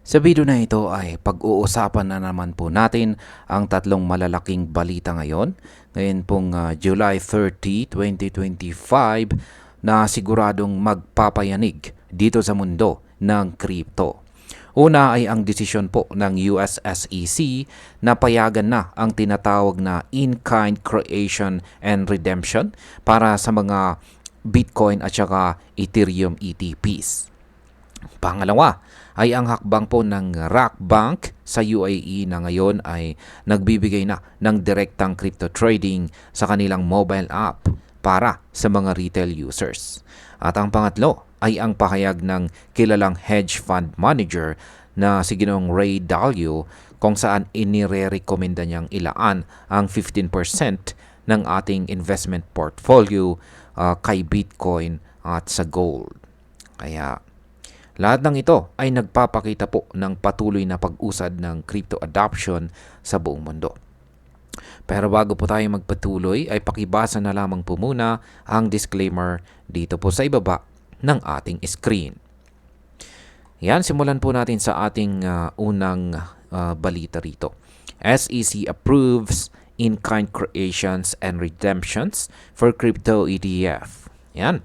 Sa video na ito ay pag-uusapan na naman po natin ang tatlong malalaking balita ngayon. Ngayon pong July 30, 2025 na siguradong magpapayanig dito sa mundo ng crypto. Una ay ang desisyon po ng US SEC na payagan na ang tinatawag na in-kind creation and redemption para sa mga Bitcoin at saka Ethereum ETPs. Pangalawa ay ang hakbang po ng Rock Bank sa UAE na ngayon ay nagbibigay na ng direktang crypto trading sa kanilang mobile app para sa mga retail users. At ang pangatlo ay ang pahayag ng kilalang hedge fund manager na si Ginoong Ray Dalio kung saan inire-recommenda niyang ilaan ang 15% ng ating investment portfolio kay Bitcoin at sa gold. Kaya lahat ng ito ay nagpapakita po ng patuloy na pag-usad ng crypto adoption sa buong mundo. Pero bago po tayo magpatuloy ay pakibasa na lamang po muna ang disclaimer dito po sa ibaba ng ating screen. Yan, simulan po natin sa ating unang balita rito. SEC approves in-kind creations and redemptions for crypto ETF. Yan.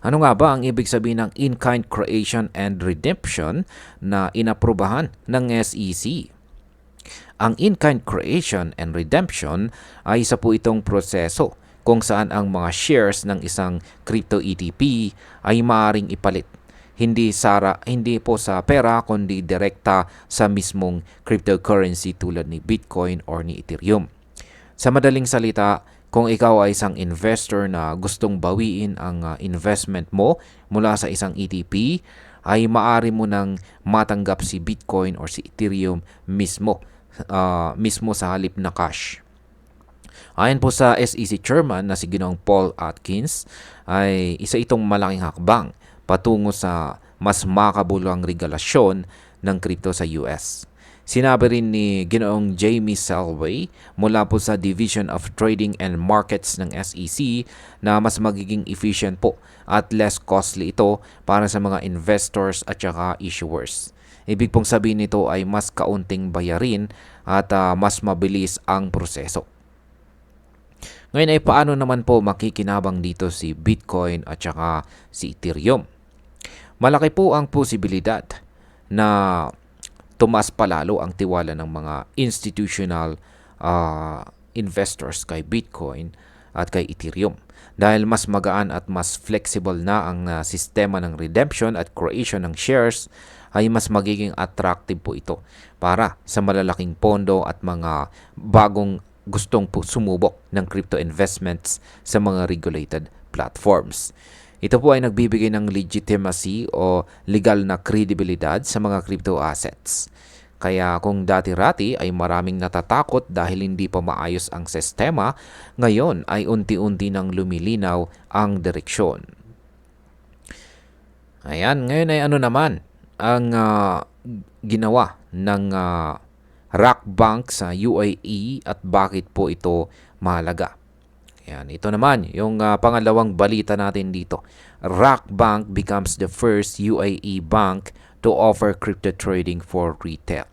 Ano nga ba ang ibig sabihin ng in-kind creation and redemption na inaprubahan ng SEC? Ang in-kind creation and redemption ay isa po itong proseso kung saan ang mga shares ng isang crypto ETP ay maaaring ipalit. Hindi po sa pera kundi direkta sa mismong cryptocurrency tulad ni Bitcoin or ni Ethereum. Sa madaling salita, kung ikaw ay isang investor na gustong bawiin ang investment mo mula sa isang ETP, ay maaari mo nang matanggap si Bitcoin or si Ethereum mismo sa halip na cash. Ayon po sa SEC Chairman na si Ginoong Paul Atkins, ay isa itong malaking hakbang patungo sa mas makabulang regulasyon ng crypto sa US. Sinabi rin ni Ginoong Jamie Selway mula po sa Division of Trading and Markets ng SEC na mas magiging efficient po at less costly ito para sa mga investors at saka issuers. Ibig pong sabihin nito ay mas kaunting bayarin at mas mabilis ang proseso. Ngayon ay paano naman po makikinabang dito si Bitcoin at saka si Ethereum? Malaki po ang posibilidad na tumaas palalo ang tiwala ng mga institutional investors kay Bitcoin at kay Ethereum dahil mas magaan at mas flexible na ang sistema ng redemption at creation ng shares, ay mas magiging attractive po ito para sa malalaking pondo at mga bagong gustong po sumubok ng crypto investments sa mga regulated platforms. Ito po ay nagbibigay ng legitimacy o legal na kredibilidad sa mga crypto assets. Kaya kung dati-rati ay maraming natatakot dahil hindi pa maayos ang sistema, ngayon ay unti-unti nang lumilinaw ang direksyon. Ayan, ngayon ay ano naman ang ginawa ng Rock Bank sa UAE at bakit po ito mahalaga? Yan, ito naman yung pangalawang balita natin dito. Rock Bank becomes the first UAE bank to offer crypto trading for retail.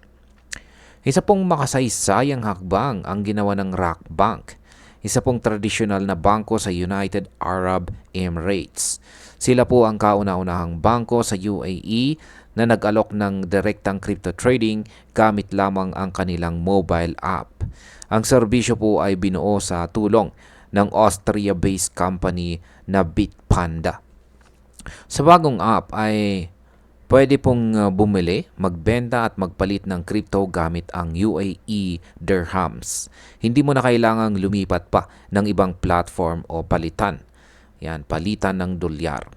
Isa pong makasaysayang hakbang ang ginawa ng Rock Bank. Isa pong tradisyonal na bangko sa United Arab Emirates. Sila po ang kauna-unahang bangko sa UAE na nag-alok ng direktang crypto trading gamit lamang ang kanilang mobile app. Ang serbisyo po ay binuo sa tulong ng Austria-based company na Bitpanda. Sa bagong app ay pwede pong bumili, magbenta at magpalit ng crypto gamit ang UAE dirhams. Hindi mo na kailangang lumipat pa ng ibang platform o palitan. Yan, palitan ng dolyar.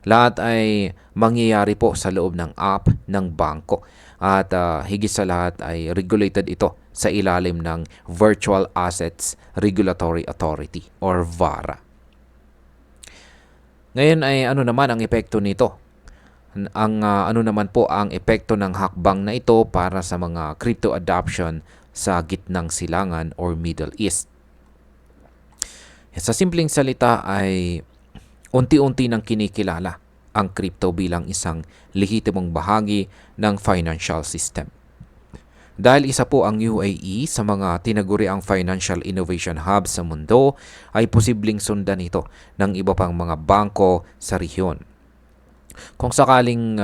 Lahat ay mangyayari po sa loob ng app ng bangko. At higit sa lahat ay regulated ito sa ilalim ng Virtual Assets Regulatory Authority or VARA. Ngayon ay ano naman ang epekto nito? Ano naman po ang epekto ng hakbang na ito para sa mga crypto adoption sa gitnang silangan or Middle East? Sa simpleng salita ay unti-unti nang kinikilala ang crypto bilang isang lehitimong bahagi ng financial system. Dahil isa po ang UAE sa mga tinaguriang financial innovation hub sa mundo, ay posibleng sundan ito ng iba pang mga bangko sa rehiyon. Kung sakaling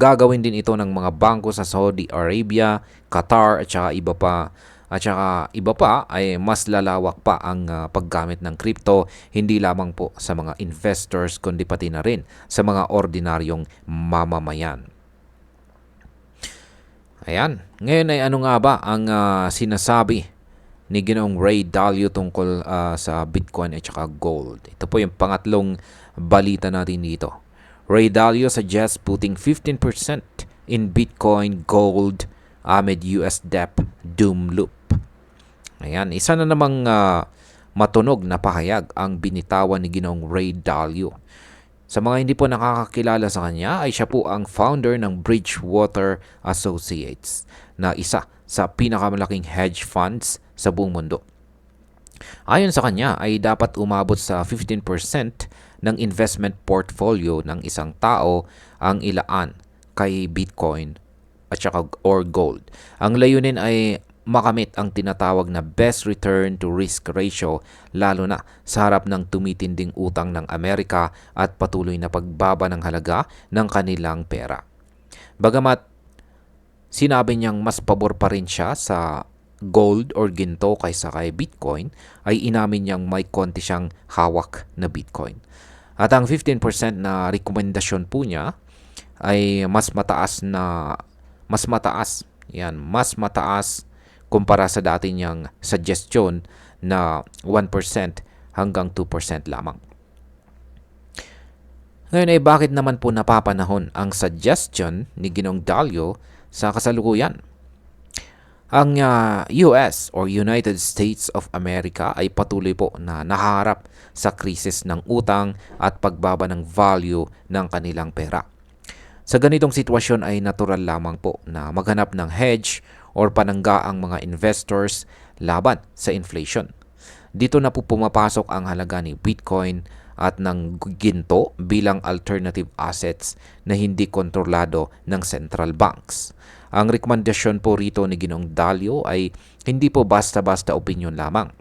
gagawin din ito ng mga bangko sa Saudi Arabia, Qatar at saka iba pa ay mas lalawak pa ang paggamit ng crypto, hindi lamang po sa mga investors kundi pati na rin sa mga ordinaryong mamamayan. Ayan. Ngayon ay ano nga ba ang sinasabi ni Ginoong Ray Dalio tungkol sa Bitcoin at saka gold? Ito po yung pangatlong balita natin dito. Ray Dalio suggests putting 15% in Bitcoin, gold amid US debt doom loop. Ayan. Isa na namang matunog na pahayag ang binitawan ni Ginoong Ray Dalio. Sa mga hindi po nakakakilala sa kanya, ay siya po ang founder ng Bridgewater Associates na isa sa pinakamalaking hedge funds sa buong mundo. Ayon sa kanya ay dapat umabot sa 15% ng investment portfolio ng isang tao ang ilaan kay Bitcoin at saka or gold. Ang layunin ay makamit ang tinatawag na best return to risk ratio, lalo na sa harap ng tumitinding utang ng Amerika at patuloy na pagbaba ng halaga ng kanilang pera. Bagamat sinabi niyang mas pabor pa rin siya sa gold or ginto kaysa kay Bitcoin, ay inamin niyang may konti siyang hawak na Bitcoin. At ang 15% na rekomendasyon po niya ay mas mataas kumpara sa dati niyang suggestion na 1% hanggang 2% lamang. Ngayon ay bakit naman po napapanahon ang suggestion ni Ginoong Dalio sa kasalukuyan? Ang US or United States of America ay patuloy po na nakaharap sa krisis ng utang at pagbaba ng value ng kanilang pera. Sa ganitong sitwasyon ay natural lamang po na maghanap ng hedge or panangga ang mga investors laban sa inflation. Dito na po pumapasok ang halaga ni Bitcoin at ng ginto bilang alternative assets na hindi kontrolado ng central banks. Ang rekomendasyon po rito ni Ginoong Dalio ay hindi po basta-basta opinion lamang.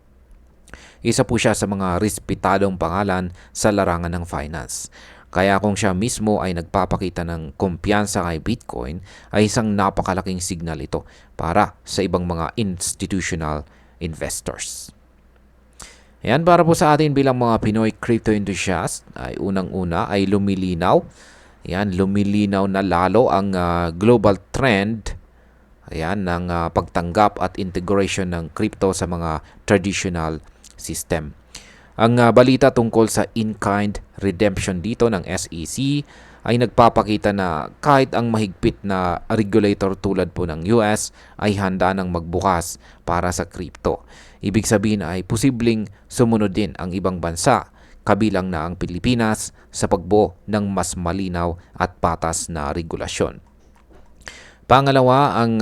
Isa po siya sa mga respetadong pangalan sa larangan ng finance. Kaya kung siya mismo ay nagpapakita ng kumpiyansa kay Bitcoin, ay isang napakalaking signal ito para sa ibang mga institutional investors. Ayan, para po sa atin bilang mga Pinoy crypto enthusiast, ay unang-una ay lumilinaw na lalo ang global trend ng pagtanggap at integration ng crypto sa mga traditional system. Ang balita tungkol sa in-kind redemption dito ng SEC ay nagpapakita na kahit ang mahigpit na regulator tulad po ng US ay handa nang magbukas para sa crypto. Ibig sabihin ay posibleng sumunod din ang ibang bansa, kabilang na ang Pilipinas, sa pagbuo ng mas malinaw at patas na regulasyon. Pangalawa, ang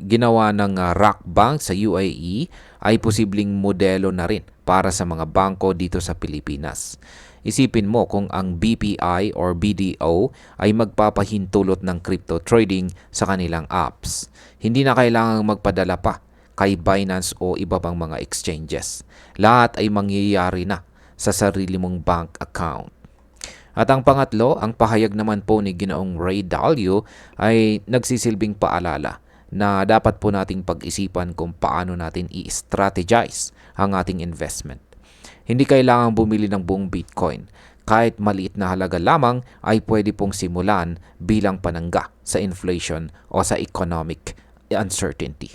ginawa ng Rock Bank sa UAE ay posibleng modelo na rin para sa mga bangko dito sa Pilipinas. Isipin mo kung ang BPI or BDO ay magpapahintulot ng crypto trading sa kanilang apps. Hindi na kailangang magpadala pa kay Binance o iba pang mga exchanges. Lahat ay mangyayari na sa sarili mong bank account. At ang pangatlo, ang pahayag naman po ni Ginoong Ray Dalio ay nagsisilbing paalala na dapat po nating pag-isipan kung paano natin i-strategize ang ating investment. Hindi kailangang bumili ng buong Bitcoin. Kahit maliit na halaga lamang ay pwede pong simulan bilang panangga sa inflation o sa economic uncertainty.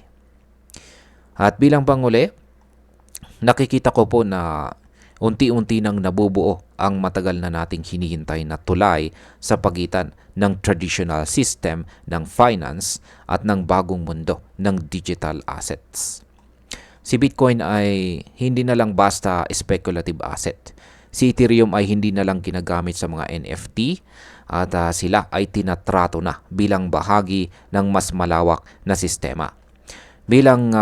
At bilang panguli, nakikita ko po na unti-unti nang nabubuo ang matagal na nating hinihintay na tulay sa pagitan ng traditional system ng finance at ng bagong mundo ng digital assets. Si Bitcoin ay hindi na lang basta speculative asset. Si Ethereum ay hindi na lang ginagamit sa mga NFT at sila ay tinatrato na bilang bahagi ng mas malawak na sistema. Bilang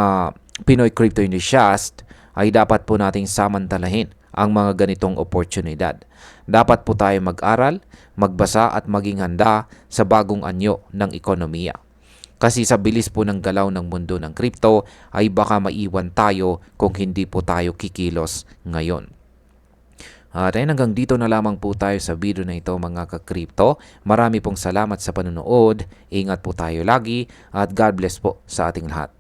Pinoy crypto enthusiast, ay dapat po nating samantalahin ang mga ganitong oportunidad. Dapat po tayo mag-aral, magbasa at maging handa sa bagong anyo ng ekonomiya. Kasi sa bilis po ng galaw ng mundo ng crypto ay baka maiwan tayo kung hindi po tayo kikilos ngayon. At ayun, hanggang dito na lamang po tayo sa video na ito mga ka-crypto. Marami pong salamat sa panonood. Ingat po tayo lagi at God bless po sa ating lahat.